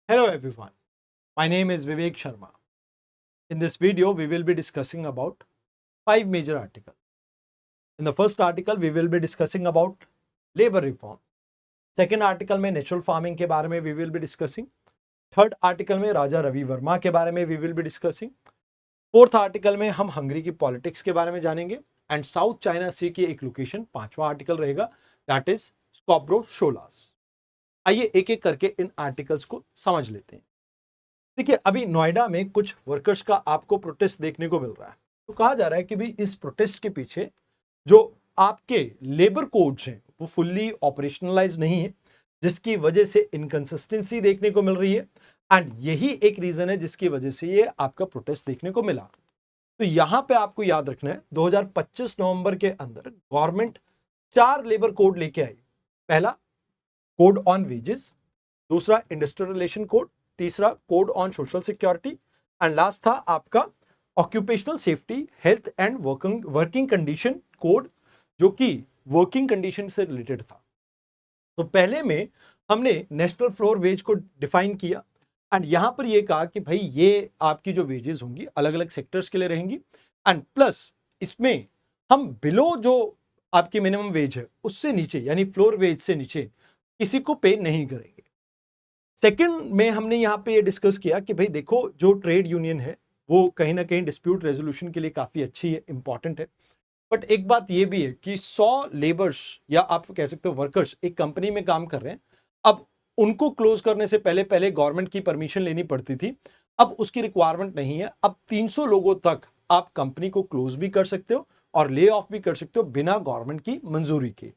Hello everyone, my name is Vivek Sharma. In this video, we will be discussing about 5 major articles. In the first article, we will be discussing about labor reform. Second article में natural farming के बारे में we will be discussing. Third article में राजा रवि वर्मा के बारे में we will be discussing. Fourth article में हम हंगरी की politics के बारे में जानेंगे. And साउथ चाइना सी की एक लोकेशन पांचवा आर्टिकल रहेगा, that is स्कॉब्रो शोलास. आइए एक एक करके इन आर्टिकल्स को समझ लेते हैं. देखिए, अभी नोएडा में कुछ वर्कर्स का आपको प्रोटेस्ट देखने को मिल रहा है. तो कहा जा रहा है कि भाई इस प्रोटेस्ट के पीछे जो आपके लेबर कोड्स हैं वो फुल्ली ऑपरेशनलाइज नहीं है, जिसकी वजह से इनकंसिस्टेंसी देखने को मिल रही है. एंड यही एक रीजन है जिसकी वजह से ये आपका प्रोटेस्ट देखने को मिला. तो यहां पे आपको याद रखना है 2025 नवंबर के अंदर गवर्नमेंट 4 लेबर कोड लेके आई. पहला कोड ऑन वेजेस, दूसरा इंडस्ट्रियल रिलेशन कोड, तीसरा code on social security and last था आपका occupational safety health and working condition code, जो कि वर्किंग कंडीशन से रिलेटेड था. तो पहले में हमने नेशनल फ्लोर वेज को डिफाइन किया एंड यहां पर ये कहा कि भाई ये आपकी जो वेजेस होंगी अलग अलग सेक्टर्स के लिए रहेंगी एंड प्लस इसमें हम बिलो जो आपकी मिनिमम वेज है उससे नीचे यानी फ्लोर वेज से नीचे किसी को पे नहीं करेंगे. सेकंड में हमने यहाँ पे ये डिस्कस किया कि भाई देखो, जो ट्रेड यूनियन है वो कहीं ना कहीं डिस्प्यूट रेजोल्यूशन के लिए काफी अच्छी है, इंपॉर्टेंट है. बट एक बात ये भी है कि 100 लेबर्स या आप कह सकते हो वर्कर्स एक कंपनी में काम कर रहे हैं. अब उनको क्लोज करने से पहले पहले गवर्नमेंट की परमिशन लेनी पड़ती थी. अब उसकी रिक्वायरमेंट नहीं है. अब 300 लोगों तक आप कंपनी को क्लोज भी कर सकते हो और ले ऑफ भी कर सकते हो बिना गवर्नमेंट की मंजूरी के.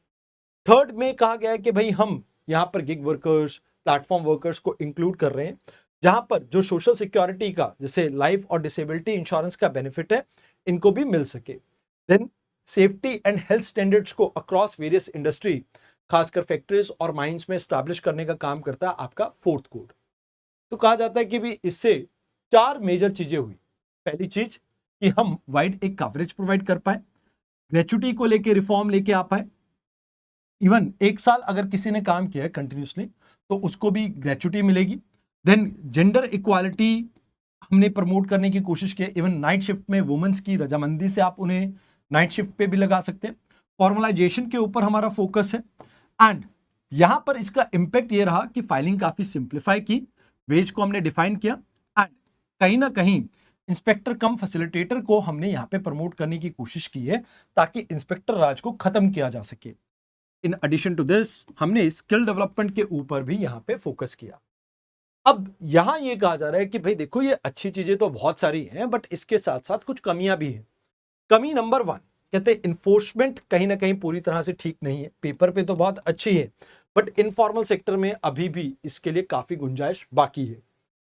थर्ड में कहा गया है कि भाई हम यहाँ पर गिग वर्कर्स, प्लेटफॉर्म वर्कर्स को इंक्लूड कर रहे हैं, जहां पर जो सोशल सिक्योरिटी का जैसे लाइफ और डिसेबिलिटी इंश्योरेंस का बेनिफिट है इनको भी मिल सके. Then safety and health standards को अक्रॉस वेरियस इंडस्ट्री, खासकर फैक्ट्रीज और माइंस में स्टैब्लिश करने का काम करता है आपका फोर्थ कोड. तो कहा जाता है कि भी इससे 4 मेजर चीजें हुई. पहली चीज कि हम वाइड एक कवरेज प्रोवाइड कर पाए, ग्रेचुटी को लेके रिफॉर्म लेके आ पाए. इवन 1 साल अगर किसी ने काम किया है कंटिन्यूसली तो उसको भी ग्रेचुटी मिलेगी. देन जेंडर इक्वालिटी हमने प्रमोट करने की कोशिश की. इवन नाइट शिफ्ट में वुमेन्स की रजामंदी से आप उन्हें नाइट शिफ्ट पे भी लगा सकते हैं. फॉर्मलाइजेशन के ऊपर हमारा फोकस है एंड यहां पर इसका इंपैक्ट ये रहा कि फाइलिंग काफी सिंप्लीफाई की, वेज को हमने डिफाइन किया एंड कहीं ना कहीं इंस्पेक्टर कम फैसिलिटेटर को हमने यहां पे प्रमोट करने की कोशिश की है ताकि इंस्पेक्टर राज को खत्म किया जा सके. इन एडिशन टू दिस हमने स्किल डेवलपमेंट के ऊपर भी यहां पे फोकस किया. अब यहां ये कहा जा रहा है कि भाई देखो, ये अच्छी चीजें तो बहुत सारी हैं बट इसके साथ साथ कुछ कमियां भी हैं. कमी नंबर 1, कहते हैं इन्फोर्समेंट कहीं ना कहीं पूरी तरह से ठीक नहीं है. पेपर पे तो बहुत अच्छी है बट इनफॉर्मल सेक्टर में अभी भी इसके लिए काफी गुंजाइश बाकी है.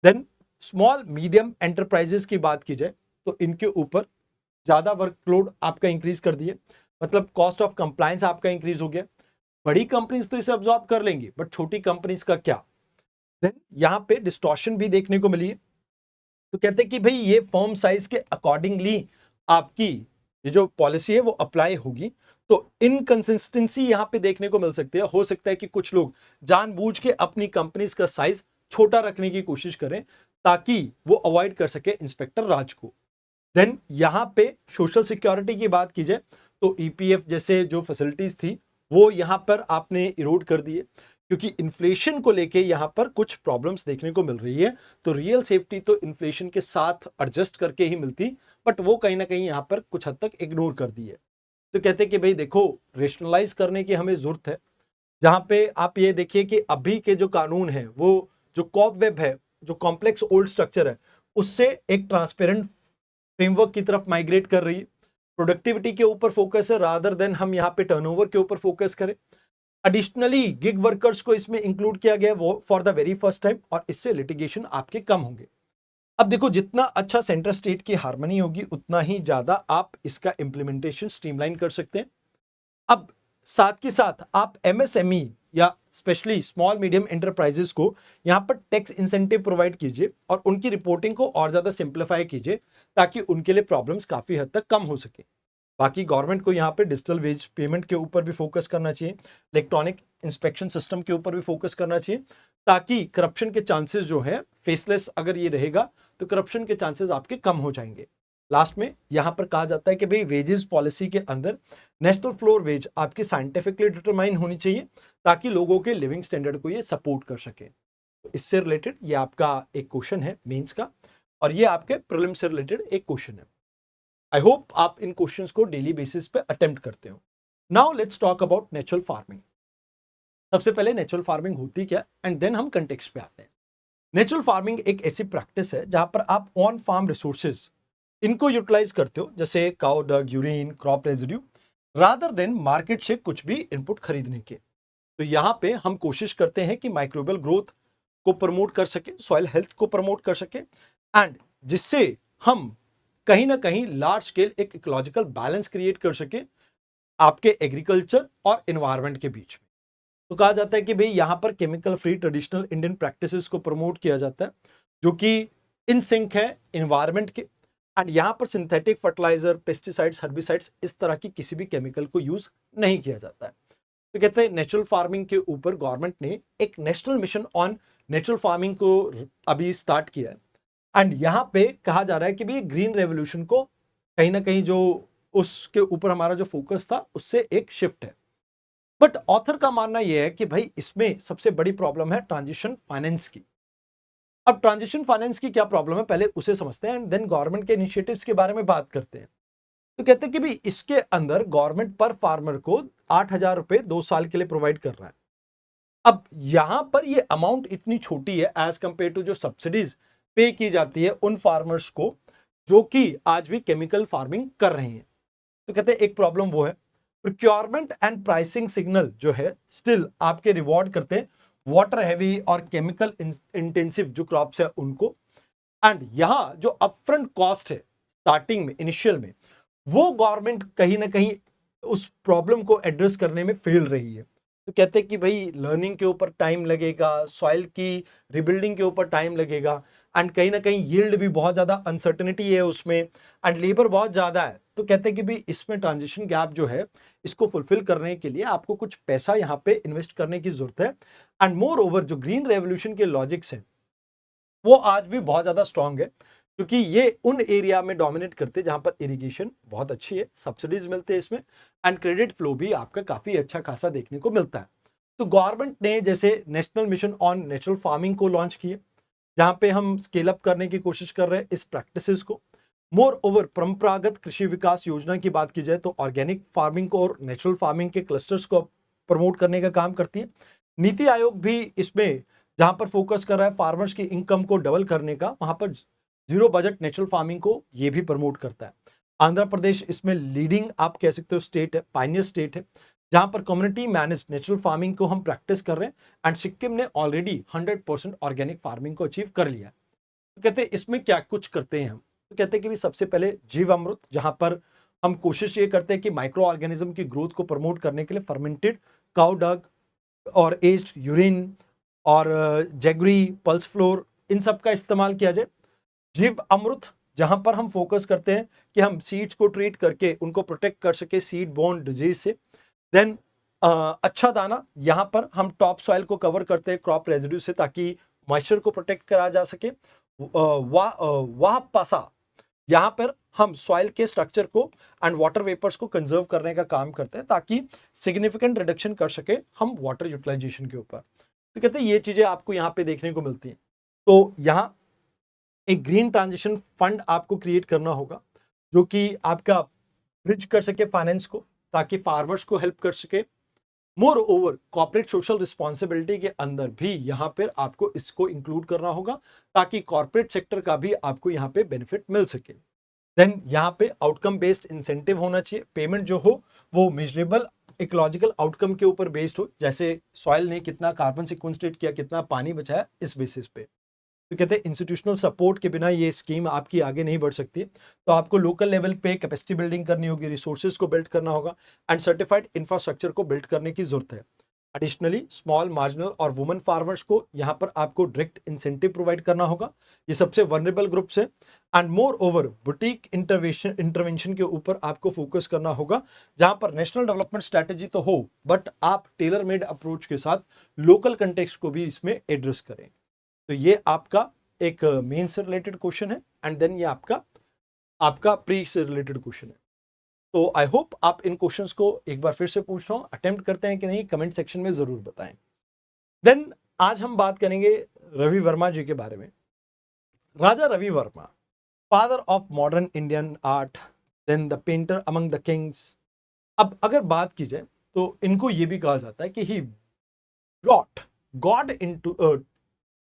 देन स्मॉल मीडियम एंटरप्राइजेस की बात की जाए तो इनके ऊपर ज्यादा वर्कलोड आपका इंक्रीज कर दिए, मतलब कॉस्ट ऑफ कंप्लायंस आपका इंक्रीज हो गया. बड़ी कंपनीज तो इसे अब्सॉर्ब कर लेंगी बट छोटी कंपनीज का क्या. देन यहां पे डिस्टॉर्शन भी देखने को मिली है. तो कहते हैं कि भाई ये फॉर्म साइज के अकॉर्डिंगली आपकी ये जो पॉलिसी है वो अप्लाई होगी. तो इनकंसिस्टेंसी यहां पे देखने को मिल सकती है. हो सकता है कि कुछ लोग जानबूझ के अपनी कंपनीज का साइज छोटा रखने की कोशिश करें ताकि वो अवॉइड कर सके इंस्पेक्टर राज को. देन यहां पे सोशल सिक्योरिटी की बात की जाए तो ईपीएफ जैसे जो फैसिलिटीज थी वो यहां पर आपने इरोड कर दिए क्योंकि इन्फ्लेशन को लेके यहां पर कुछ प्रॉब्लम्स देखने को मिल रही है. तो रियल सेफ्टी तो इन्फ्लेशन के साथ एडजस्ट करके ही मिलती, बट वो कहीं ना कहीं यहां पर कुछ हद तक इग्नोर कर दी है. तो कहते हैं कि भाई देखो, रेशनलाइज करने की हमें जरूरत है. जहां पे आप ये देखिए कि अभी के जो कानून है वो जो कॉप वेब है, जो कॉम्प्लेक्स ओल्ड स्ट्रक्चर है, उससे एक ट्रांसपेरेंट फ्रेमवर्क की तरफ माइग्रेट कर रही है. प्रोडक्टिविटी के ऊपर फोकस है रादर देन हम यहाँ पे टर्नओवर के ऊपर फोकस करें. एडिशनली गिग वर्कर्स को इसमें इंक्लूड किया गया वो for the very first time और इससे लिटिगेशन आपके कम होंगे. अब देखो, जितना अच्छा सेंटर स्टेट की हार्मनी होगी उतना ही ज्यादा आप इसका इंप्लीमेंटेशन स्ट्रीमलाइन कर सकते हैं. अब साथ के साथ आप एमएसएमई या स्पेशली स्मॉल मीडियम एंटरप्राइजेस को यहां पर टैक्स इंसेंटिव प्रोवाइड कीजिए और उनकी रिपोर्टिंग को और ज्यादा सिंप्लीफाई कीजिए ताकि उनके लिए प्रॉब्लम्स काफी हद तक कम हो सके. बाकी गवर्नमेंट को यहाँ पे डिजिटल वेज पेमेंट के ऊपर भी फोकस करना चाहिए, इलेक्ट्रॉनिक इंस्पेक्शन सिस्टम के ऊपर भी फोकस करना चाहिए, ताकि करप्शन के चांसेस जो है, फेसलेस अगर ये रहेगा तो करप्शन के चांसेस आपके कम हो जाएंगे। लास्ट में यहां पर कहा जाता है कि भाई वेजेस पॉलिसी के अंदर नेशनल फ्लोर वेज आपकी साइंटिफिकली डिटरमाइन होनी चाहिए, ताकि लोगों के लिविंग स्टैंडर्ड को ये सपोर्ट कर सके। तो इससे रिलेटेड ये आपका एक क्वेश्चन है मेंस का, और ये आपके प्रीलिम्स से रिलेटेड एक क्वेश्चन है। आई होप आप इन क्वेश्चंस को डेली बेसिस पे अटेम्प्ट करते हो। Now let's talk about natural farming. सबसे पहले नेचुरल फार्मिंग होती क्या, एंड देन हम कंटेक्स्ट पे आते हैं। नेचुरल फार्मिंग एक ऐसी प्रैक्टिस है जहां पर आप ऑन फार्म रिसोर्सेज इनको यूटिलाइज करते हो, जैसे cow dung, urine, crop residue, rather than market से कुछ भी इनपुट खरीदने के। तो यहाँ पे हम कोशिश करते हैं कि माइक्रोबियल ग्रोथ को प्रमोट कर सके, सॉइल हेल्थ को प्रमोट कर सके, एंड जिससे हम कहीं ना कहीं लार्ज स्केल एक इकोलॉजिकल बैलेंस क्रिएट कर सके आपके एग्रीकल्चर और एनवायरनमेंट के बीच में। तो कहा जाता है कि भाई यहाँ पर chemical free traditional Indian practices को प्रमोट किया जाता है, जो कि इन सिंक है एनवायरनमेंट के, एंड यहाँ पर सिंथेटिक फर्टिलाइजर, पेस्टिसाइड्स, हर्बिसाइड्स, इस तरह की किसी भी केमिकल को यूज नहीं किया जाता है। तो कहते हैं नेचुरल फार्मिंग के ऊपर गवर्नमेंट ने एक national mission on natural farming को अभी स्टार्ट किया है, एंड यहाँ पे कहा जा रहा है कि भाई ग्रीन रेवोल्यूशन को कहीं ना कहीं जो उसके ऊपर हमारा जो फोकस था उससे एक शिफ्ट है। बट ऑथर का मानना यह है कि भाई इसमें सबसे बड़ी प्रॉब्लम है ट्रांजिशन फाइनेंस की। अब ट्रांजिशन फाइनेंस की क्या प्रॉब्लम है पहले उसे समझते हैं, एंड देन गवर्नमेंट के इनिशिएटिव्स के बारे में बात करते हैं। तो कहते हैं कि भाई इसके अंदर गवर्नमेंट पर फार्मर को 8,000 रुपए 2 साल के लिए प्रोवाइड कर रहा है। अब यहां पर ये अमाउंट इतनी छोटी है एज कंपेयर टू जो सब्सिडीज पे की जाती है उन फार्मर्स को जो कि आज भी केमिकल फार्मिंग कर रहे हैं। तो कहते हैं एक प्रॉब्लम वो है प्रोक्योरमेंट एंड प्राइसिंग सिग्नल जो है स्टिल आपके रिवॉर्ड करते हैं वाटर हैवी और केमिकल इंटेंसिव जो क्रॉप्स है उनको, एंड यहां जो अपफ्रंट कॉस्ट है स्टार्टिंग में, इनिशियल में, वो गवर्नमेंट कहीं ना कहीं उस प्रॉब्लम को एड्रेस करने में फेल रही है। तो कहते हैं कि भाई लर्निंग के ऊपर टाइम लगेगा, सॉइल की रिबिल्डिंग के ऊपर टाइम लगेगा, एंड कहीं ना कहीं यील्ड भी बहुत ज्यादा अनसर्टेनिटी है उसमें, एंड लेबर बहुत ज्यादा है। तो कहते हैं कि भाई इसमें ट्रांजिशन गैप जो है इसको फुलफिल करने के लिए आपको कुछ पैसा यहाँ पे इन्वेस्ट करने की जरूरत है, एंड मोर ओवर जो ग्रीन रेवोल्यूशन के लॉजिक्स हैं वो आज भी बहुत ज्यादा स्ट्रांग है, क्योंकि ये उन एरिया में डोमिनेट करते हैं जहां पर इरिगेशन बहुत अच्छी है, सब्सिडीज मिलते हैं इसमें, एंड क्रेडिट फ्लो भी आपका काफी अच्छा खासा देखने को मिलता है। तो गवर्नमेंट ने जैसे national mission on natural farming को लॉन्च किए, जहां पे हम स्केल अप करने की कोशिश कर रहे हैं इस प्रैक्टिसेस को। मोर ओवर परंपरागत कृषि विकास योजना की बात की जाए तो ऑर्गेनिक फार्मिंग को और नेचुरल फार्मिंग के क्लस्टर्स को प्रमोट करने का काम करती है। नीति आयोग भी इसमें जहां पर फोकस कर रहा है फार्मर्स की इनकम को डबल करने का, वहां पर जीरो बजट नेचुरल फार्मिंग को ये भी प्रमोट करता है। आंध्र प्रदेश इसमें लीडिंग आप कह सकते हो स्टेट है, पायनियर स्टेट है, जहां पर कम्युनिटी मैनेज नेचुरल फार्मिंग को हम प्रैक्टिस कर रहे हैं, एंड सिक्किम ने ऑलरेडी 100% ऑर्गेनिक फार्मिंग को अचीव कर लिया है। तो कहते हैं इसमें क्या कुछ करते हैं हम, तो कहते हैं कि भी सबसे पहले जीव अमृत, जहां पर हम कोशिश ये करते हैं कि माइक्रो ऑर्गेनिज्म की ग्रोथ को प्रमोट करने के लिए फर्मेंटेड काउ डग और एज्ड यूरिन और जेगरी, पल्स फ्लोर, इन सब का इस्तेमाल किया जाए। जीव अमृत जहां पर हम फोकस करते हैं कि हम सीड्स को ट्रीट करके उनको प्रोटेक्ट कर सके सीड बोर्न डिजीज से। देन अच्छा दाना, यहां पर हम टॉप सॉइल को कवर करते हैं क्रॉप रेजिड्यू से, ताकि मॉइस्चर को प्रोटेक्ट करा जा सके। वाह पासा, यहां पर हम सॉइल के स्ट्रक्चर को एंड वाटर वेपर्स को कंजर्व करने का काम करते हैं, ताकि सिग्निफिकेंट रिडक्शन कर सके हम वाटर यूटिलाइजेशन के ऊपर। तो कहते हैं ये चीजें आपको यहाँ पे देखने को मिलती हैं। तो यहाँ एक ग्रीन ट्रांजिशन फंड आपको क्रिएट करना होगा, जो कि आपका ब्रिज कर सके फाइनेंस को, ताकि फार्मर्स को हेल्प कर सके। More over corporate social responsibility के अंदर भी यहाँ पर आपको इसको इंक्लूड करना होगा, ताकि कॉर्पोरेट सेक्टर का भी आपको यहाँ पे बेनिफिट मिल सके। देन यहाँ पे आउटकम बेस्ड इंसेंटिव होना चाहिए, पेमेंट जो हो वो मेजरेबल इकोलॉजिकल आउटकम के ऊपर बेस्ड हो, जैसे सॉइल ने कितना कार्बन सिक्वेस्ट्रेट किया, कितना पानी बचाया, इस बेसिस पे। तो कहते हैं इंस्टीट्यूशनल सपोर्ट के बिना ये स्कीम आपकी आगे नहीं बढ़ सकती। तो आपको लोकल लेवल पे कैपेसिटी बिल्डिंग करनी होगी, रिसोर्सेज को बिल्ड करना होगा, एंड सर्टिफाइड इंफ्रास्ट्रक्चर को बिल्ड करने की जरूरत है। एडिशनली स्मॉल मार्जिनल और वुमेन फार्मर्स को यहाँ पर आपको डायरेक्ट इंसेंटिव प्रोवाइड करना होगा, ये सबसे वनरेबल ग्रुप्स है। And more over boutique intervention के ऊपर आपको फोकस करना होगा, जहां पर नेशनल डेवलपमेंट स्ट्रेटेजी तो हो बट आप टेलर मेड अप्रोच के साथ लोकल कंटेक्स्ट को भी इसमें एड्रेस करें। तो ये आपका एक मेन से रिलेटेड क्वेश्चन है एंड देन ये आपका आपका प्री से रिलेटेड क्वेश्चन है। तो आई होप आप इन क्वेश्चंस को एक बार फिर से पूछ रहा हूं, अटेम्प्ट करते हैं कि नहीं, कमेंट सेक्शन में जरूर बताएं। देन आज हम बात करेंगे रवि वर्मा जी के बारे में। Raja Ravi Varma, father of modern Indian art, then the painter among the kings. अब अगर बात की जाए तो इनको ये भी कहा जाता है कि he brought god into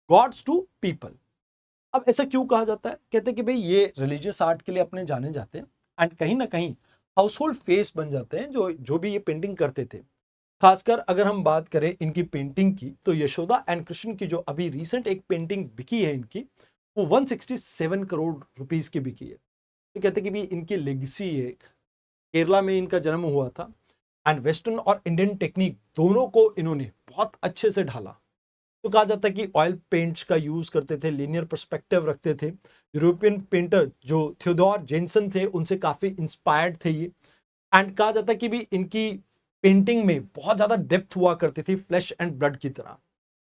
gods to people. अब ऐसा क्यों कहा जाता है? कहते हैं कि भाई ये रिलीजियस आर्ट के लिए अपने जाने जाते हैं एंड कहीं ना कहीं हाउस होल्ड फेस बन जाते हैं जो जो भी ये पेंटिंग करते थे। खासकर अगर हम बात करें इनकी पेंटिंग की, तो यशोदा एंड कृष्ण की जो अभी रिसेंट एक पेंटिंग बिकी है इनकी, वो 167 करोड़ रुपीस की बिकी है। तो कहते हैं कि भाई इनकी लेगेसी है। केरला में इनका जन्म हुआ था एंड वेस्टर्न और इंडियन टेक्निक दोनों को इन्होंने बहुत अच्छे से ढाला। तो कहा जाता है कि ऑयल पेंट्स का यूज करते थे, लीनियर पर्सपेक्टिव रखते थे। यूरोपियन पेंटर जो थियोडोर जेनसन थे उनसे काफी इंस्पायर्ड थे ये। एंड कहा जाता है कि भी इनकी पेंटिंग में बहुत ज्यादा डेप्थ हुआ करती थी, फ्लैश एंड ब्लड की तरह।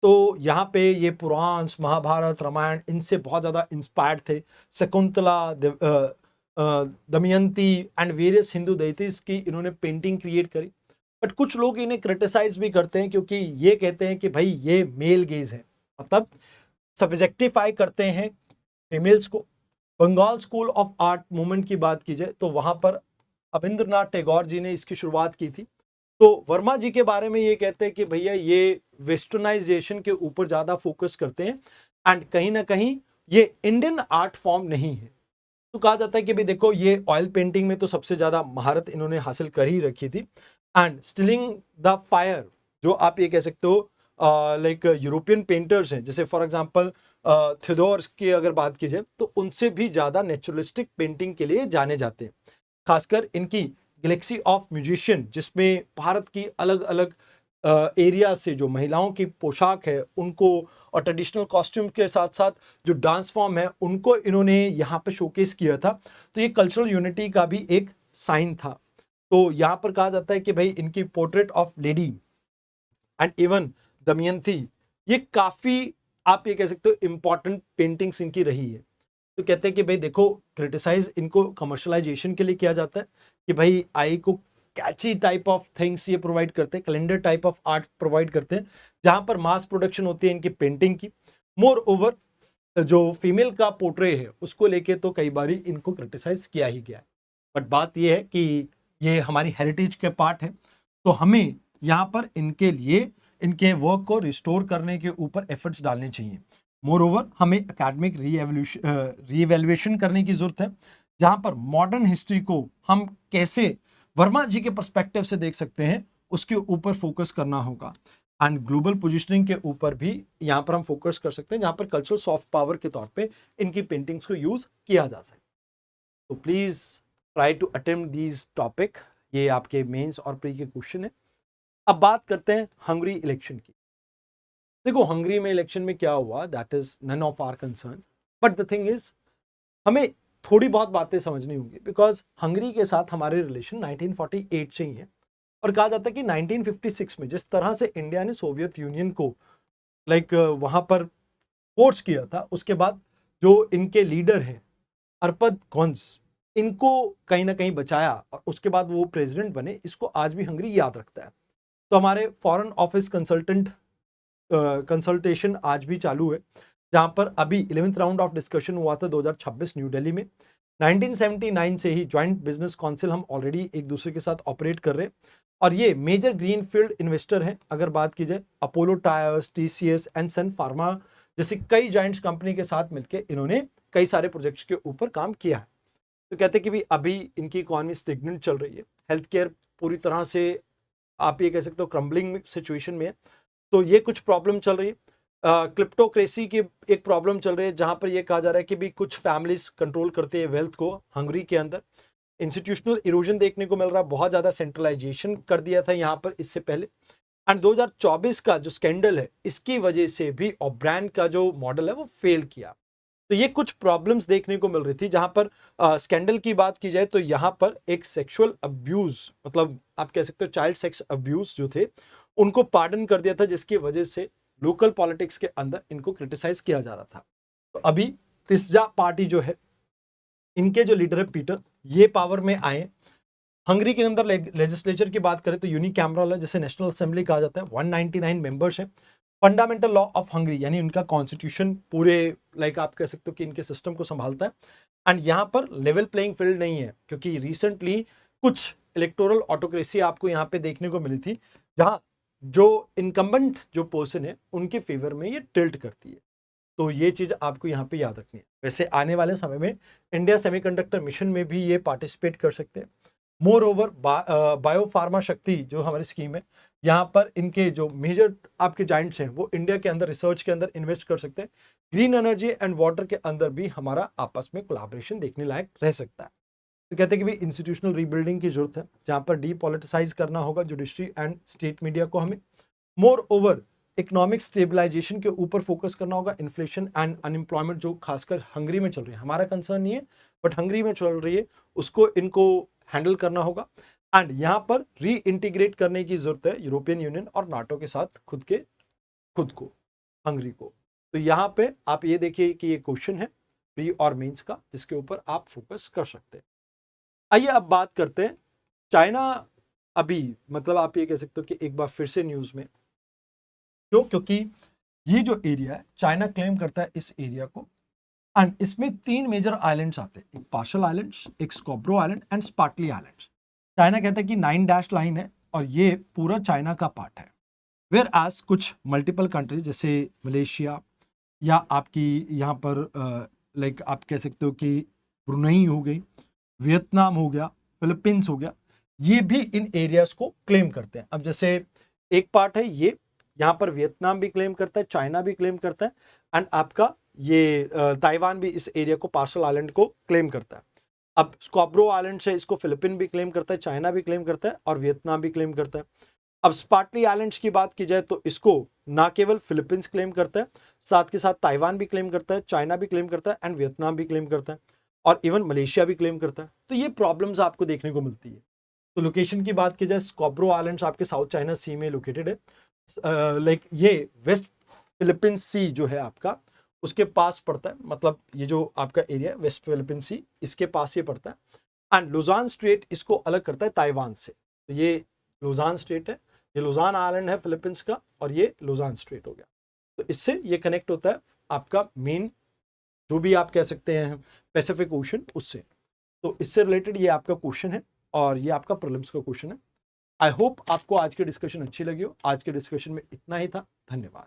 तो यहाँ पे ये पुराण, महाभारत, रामायण इनसे बहुत ज्यादा इंस्पायर्ड थे। Shakuntala, Damayanti and various Hindu deities की इन्होंने पेंटिंग क्रिएट करी। बट कुछ लोग इन्हें क्रिटिसाइज भी करते हैं क्योंकि ये कहते हैं कि भाई ये मेल गेज है, मतलब सब्जेक्टिफाई करते हैं फीमेल्स को। Bengal school of art movement की बात की जाए तो वहां पर अविंद्रनाथ टैगोर जी ने इसकी शुरुआत की थी। तो वर्मा जी के बारे में ये कहते हैं कि भैया ये वेस्टर्नाइजेशन के ऊपर ज्यादा फोकस करते हैं एंड कहीं ना कहीं ये इंडियन आर्ट फॉर्म नहीं है। तो कहा जाता है कि भाई देखो ये ऑयल पेंटिंग में तो सबसे ज्यादा महारत इन्होंने हासिल कर ही रखी थी। एंड स्टिलिंग द फायर, जो आप ये कह सकते हो लाइक यूरोपियन पेंटर्स हैं, जैसे फॉर एग्जांपल थियोडोर की अगर बात की जाए तो उनसे भी ज्यादा नेचुरलिस्टिक पेंटिंग के लिए जाने जाते हैं। खासकर इनकी गैलेक्सी ऑफ म्यूजिशियन, जिसमें भारत की अलग अलग एरिया से जो महिलाओं की पोशाक है उनको, और ट्रेडिशनल कॉस्ट्यूम के साथ साथ जो डांस फॉर्म है उनको इन्होंने यहाँ पे शोकेस किया था। तो ये कल्चरल यूनिटी का भी एक साइन था। तो यहाँ पर कहा जाता है कि भाई इनकी portrait of lady and even Damayanti, ये काफी आप ये कह सकते हो इंपॉर्टेंट पेंटिंग्स इनकी रही है। तो कहते हैं कि भाई देखो क्रिटिसाइज इनको कमर्शलाइजेशन के लिए किया जाता है कि भाई आई को कैची टाइप ऑफ थिंग्स ये प्रोवाइड करते हैं, calendar type of art provide करते हैं जहां पर मास प्रोडक्शन होती है इनकी पेंटिंग की। मोर ओवर जो फीमेल का पोर्ट्रे है उसको लेके तो कई बार इनको क्रिटिसाइज किया ही गया है। बट बात ये है कि ये हमारी हेरिटेज के पार्ट है, तो हमें यहाँ पर इनके लिए इनके वर्क को रिस्टोर करने के ऊपर एफर्ट्स डालने चाहिए। मोर ओवर हमें एकेडमिक रीएवैल्यूएशन करने की जरूरत है, जहां पर मॉडर्न हिस्ट्री को हम कैसे वर्मा जी के पर्सपेक्टिव से देख सकते हैं उसके ऊपर फोकस करना होगा। एंड ग्लोबल पोजिशनिंग के ऊपर भी यहाँ पर हम फोकस कर सकते हैं, जहां पर कल्चरल सॉफ्ट पावर के तौर पे इनकी पेंटिंग्स को यूज किया जा सके। तो please try to attempt these topic, ये आपके मेंस और प्री के क्वेश्चन है। अब बात करते हैं हंगरी इलेक्शन की। देखो हंगरी में इलेक्शन में क्या हुआ, that is none of our concern, but the thing is हमें थोड़ी बहुत बातें समझनी होंगी, बिकॉज हंगरी के साथ हमारे रिलेशन 1948 से ही है। और कहा जाता है कि 1956 में जिस तरह से इंडिया ने सोवियत यूनियन को वहां पर फोर्स किया था, उसके बाद जो इनके लीडर हैं अरपद गोंस, इनको कहीं ना कहीं बचाया और उसके बाद वो प्रेसिडेंट बने, इसको आज भी हंगरी याद रखता है। तो हमारे फॉरेन ऑफिस कंसल्टेशन आज भी चालू है, जहां पर अभी 11th राउंड ऑफ डिस्कशन हुआ था 2026 न्यू दिल्ली में। 1979 से ही ज्वाइंट बिजनेस काउंसिल हम ऑलरेडी एक दूसरे के साथ ऑपरेट कर रहे हैं, और ये मेजर ग्रीनफील्ड इन्वेस्टर है। अगर बात की जाए अपोलो टायर्स, टीसीएस एंड सन फार्मा जैसे कई जाइंट्स कंपनी के साथ मिलकर इन्होंने कई सारे प्रोजेक्ट्स के ऊपर काम किया है। तो कहते हैं कि भी अभी इनकी इकोनॉमी स्टेगनेंट चल रही है, हेल्थ केयर पूरी तरह से आप ये कह सकते हो क्रम्बलिंग सिचुएशन में है। तो ये कुछ प्रॉब्लम चल रही है। क्रिप्टोक्रेसी की एक प्रॉब्लम चल रही है, जहां पर ये कहा जा रहा है कि भी कुछ फैमिलीज कंट्रोल करते हैं वेल्थ को हंगरी के अंदर। इंस्टीट्यूशनल इरोजन देखने को मिल रहा है, बहुत ज्यादा सेंट्रलाइजेशन कर दिया था यहाँ पर इससे पहले। एंड 2024 का जो स्कैंडल है इसकी वजह से भी ओब्रायन का जो मॉडल है वो फेल किया। तो ये कुछ प्रॉब्लम्स देखने को मिल रही थी। जहां पर स्कैंडल की बात की जाए तो यहां पर एक सेक्सुअल अब्यूज, मतलब आप कह सकते हो चाइल्ड सेक्स अब्यूज जो थे उनको पार्डन कर दिया था, जिसकी वजह से लोकल पॉलिटिक्स के अंदर इनको क्रिटिसाइज किया जा रहा था। तो अभी तिस्जा पार्टी जो है, इनके जो लीडर है पीटर, ये पावर में आए। हंगरी के अंदर लेजिस्लेचर की बात करें तो यूनिकैमरल है, जिसे नेशनल असेंबली कहा जाता है। 199 मेंबर्स हैं। फंडामेंटल लॉ ऑफ हंगरी यानी उनका कॉन्स्टिट्यूशन पूरे आप कह सकते हो कि इनके सिस्टम को संभालता है। एंड यहाँ पर लेवल प्लेइंग फील्ड नहीं है, क्योंकि रिसेंटली कुछ इलेक्टोरल ऑटोक्रेसी आपको यहाँ पे देखने को मिली थी, जहां जो इनकम्बेंट जो पर्सन है उनके फेवर में ये टिल्ट करती है। तो ये चीज आपको यहाँ पे याद रखनी है। वैसे आने वाले समय में इंडिया सेमीकंडक्टर मिशन में भी ये पार्टिसिपेट कर सकते हैं। मोर ओवर बायोफार्मा शक्ति जो हमारी स्कीम है, यहाँ पर इनके जो मेजर आपके जाइंट्स हैं वो इंडिया के अंदर रिसर्च के अंदर इन्वेस्ट कर सकते हैं। ग्रीन एनर्जी एंड वाटर के अंदर भी हमारा आपस में कोलैबोरेशन देखने लायक रह सकता है। तो कहते हैं कि भाई इंस्टीट्यूशनल रीबिल्डिंग की जरूरत है, जहाँ पर डीपॉलिटिसाइज करना होगा जुडिशरी एंड स्टेट मीडिया को हमें। मोर ओवर इकोनॉमिक स्टेबलाइजेशन के ऊपर फोकस करना होगा। इन्फ्लेशन एंड अनएम्प्लॉयमेंट जो खासकर हंगरी में चल रही है, हमारा कंसर्न नहीं है बट हंगरी में चल रही है, उसको इनको हैंडल करना होगा। एंड यहाँ पर री इंटीग्रेट करने की जरूरत है यूरोपियन यूनियन और नाटो के साथ खुद को हंगरी को। तो यहाँ पे आप ये देखिए कि ये क्वेश्चन है प्री और मेंस का, जिसके ऊपर आप फोकस कर सकते हैं। आइए अब बात करते हैं चाइना। अभी आप ये कह सकते हो कि एक बार फिर से न्यूज में, क्योंकि ये जो एरिया है चाइना क्लेम करता है इस एरिया को। एंड इसमें 3 मेजर आइलैंड्स आते हैं, एक पार्शल आइलैंड्स, एक Scarborough island and Spratly islands. China कहता है कि 9 डैश लाइन है और ये पूरा चाइना का पार्ट है। वेयर एज कुछ मल्टीपल कंट्रीज जैसे मलेशिया या आपकी यहाँ पर आप कह सकते हो कि ब्रुनई हो गई, वियतनाम हो गया, फिलीपींस हो गया, ये भी इन एरियाज को क्लेम करते हैं। अब जैसे एक पार्ट है ये, यहाँ पर वियतनाम भी क्लेम करता है, चाइना भी क्लेम करता है, एंड आपका ये ताइवान भी इस एरिया को, पार्शल आइलैंड को क्लेम करता है। अब स्कॉब्रो आइलैंड से इसको फिलीपीन भी क्लेम करता है, चाइना भी क्लेम करता है और वियतनाम भी क्लेम करता है। अब स्पार्टली आइलैंड्स की बात की जाए तो इसको ना केवल फिलीपींस क्लेम करता है, साथ के साथ ताइवान भी क्लेम करता है, चाइना भी क्लेम करता है एंड वियतनाम भी क्लेम करता है और इवन मलेशिया भी क्लेम करता है। तो ये प्रॉब्लम्स आपको देखने को मिलती है। तो लोकेशन की बात की जाए, स्कॉब्रो आइलैंड्स आपके साउथ चाइना सी में लोकेटेड है। ये वेस्ट फिलीपींस सी जो है आपका, उसके पास पड़ता है। ये जो आपका एरिया वेस्ट फिलीपीन सी, इसके पास ये पड़ता है। एंड लुजान स्ट्रेट इसको अलग करता है ताइवान से। तो ये लुजान स्ट्रेट है, ये लुजान आइलैंड है फिलीपींस का और ये लुजान स्ट्रेट हो गया। तो इससे ये कनेक्ट होता है आपका मेन जो भी आप कह सकते हैं पैसिफिक ओशन उससे। तो इससे रिलेटेड ये आपका क्वेश्चन है और ये आपका प्रीलिम्स का क्वेश्चन है। आई होप आपको आज की डिस्कशन अच्छी लगी हो। आज के डिस्कशन में इतना ही था। धन्यवाद।